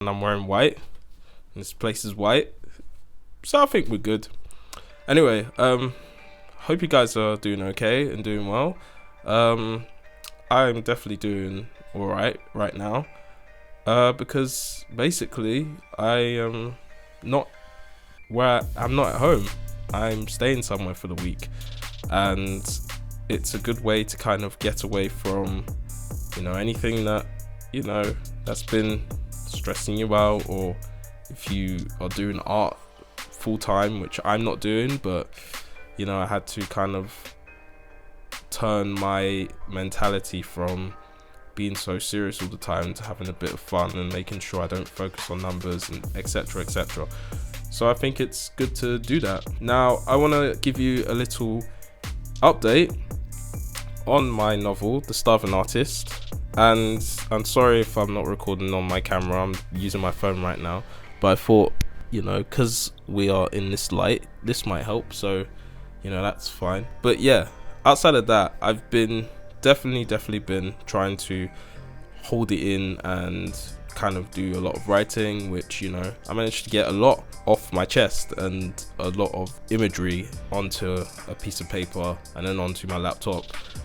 and I'm wearing white, and this place is white, so I think we're good. Anyway, hope you guys are doing okay and doing well. I'm definitely doing alright right now, because basically I am not I'm not at home. I'm staying somewhere for the week, and it's a good way to kind of get away from, anything that, that's been stressing you out, or if you are doing art full time, which I'm not doing, but I had to kind of turn my mentality from being so serious all the time to having a bit of fun and making sure I don't focus on numbers and etc. etc. So I think it's good to do that. Now I want to give you a little update on my novel, The Starving Artist. And I'm sorry if I'm not recording on my camera, I'm using my phone right now. But I thought, because we are in this light, this might help. So, that's fine. But yeah, outside of that, I've been definitely been trying to hold it in and kind of do a lot of writing, which I managed to get a lot off my chest and a lot of imagery onto a piece of paper and then onto my laptop.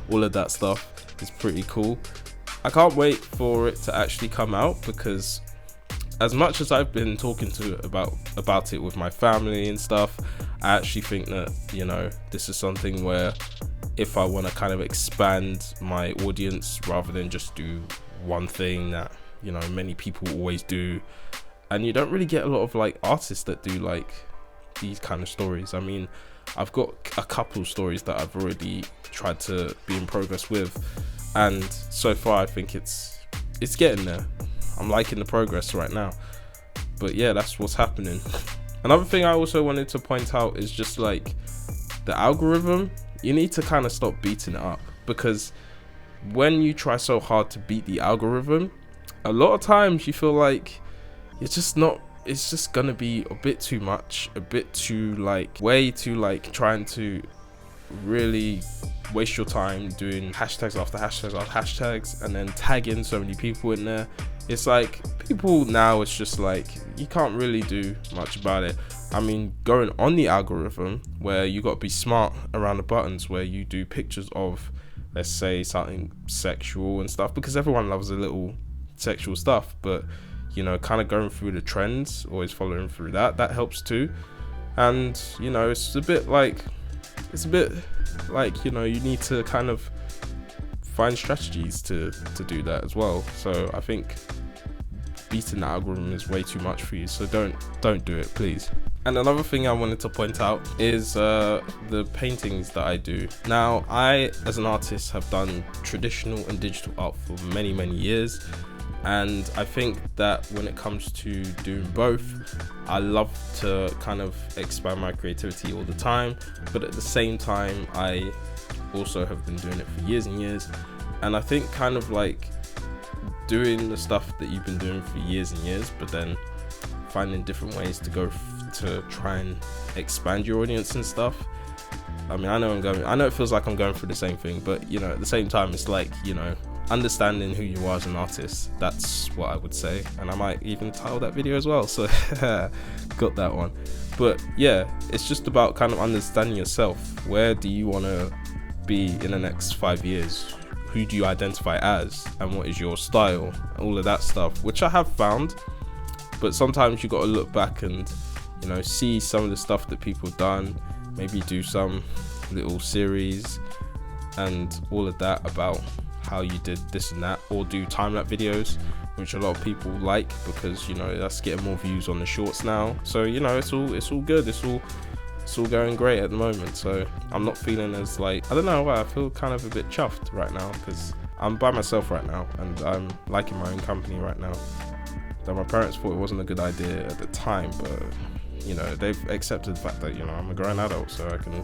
All of that stuff is pretty cool. I can't wait for it to actually come out, because as much as I've been talking about it with my family and stuff, I actually think that this is something where if I want to kind of expand my audience rather than just do one thing that many people always do, and you don't really get a lot of like artists that do like these kind of stories. I mean, I've got a couple stories that I've already tried to be in progress with, and so far I think it's getting there. I'm liking the progress right now. But yeah, that's what's happening. Another thing I also wanted to point out is just like the algorithm. You need to kind of stop beating it up, because when you try so hard to beat the algorithm, a lot of times you feel like it's just gonna be a bit too much, a bit too like way too like trying to really waste your time doing hashtags after hashtags after hashtags and then tagging so many people in there. It's like people now, it's just like you can't really do much about it. I mean, going on the algorithm where you got to be smart around the buttons, where you do pictures of, let's say, something sexual and stuff, because everyone loves a little sexual stuff, but kind of going through the trends, always following through that helps too. And it's a bit like you need to kind of find strategies to do that as well. So I think beating the algorithm is way too much for you, so don't do it, please. And another thing I wanted to point out is the paintings that I do. Now, I as an artist have done traditional and digital art for many years, and I think that when it comes to doing both, I love to kind of expand my creativity all the time, but at the same time I also have been doing it for years and years. And I think kind of like doing the stuff that you've been doing for years and years, but then finding different ways to go to try and expand your audience and stuff. I mean, I know it feels like I'm going through the same thing, but at the same time, it's like, understanding who you are as an artist. That's what I would say, and I might even title that video as well, so got that one. But yeah, it's just about kind of understanding yourself. Where do you want to be in the next 5 years? Who do you identify as, and what is your style? All of that stuff, which I have found, but sometimes you got to look back and see some of the stuff that people have done, maybe do some little series and all of that about how you did this and that, or do time-lapse videos, which a lot of people like, because that's getting more views on the shorts now. So it's all good, it's all going great at the moment. So I'm not feeling as like, I don't know why, I feel kind of a bit chuffed right now, because I'm by myself right now and I'm liking my own company right now. Though my parents thought it wasn't a good idea at the time, but they've accepted the fact that I'm a grown adult, so I can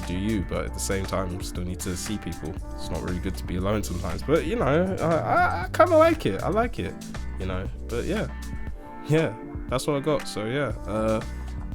do you, but at the same time still need to see people. It's not really good to be alone sometimes, but I kind of like it. I like it, but yeah, that's what I got. So yeah,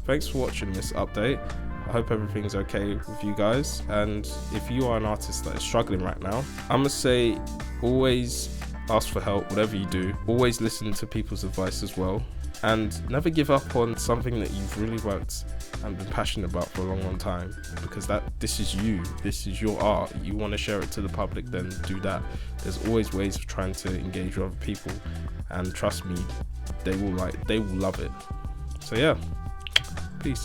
thanks for watching this update. I hope everything's okay with you guys, and if you are an artist that is struggling right now, I'm gonna say always ask for help, whatever you do. Always listen to people's advice as well, and never give up on something that you've really worked and been passionate about for a long time, because this is you, this is your art. You want to share it to the public, then do that. There's always ways of trying to engage with other people, and trust me, they will love it. So yeah,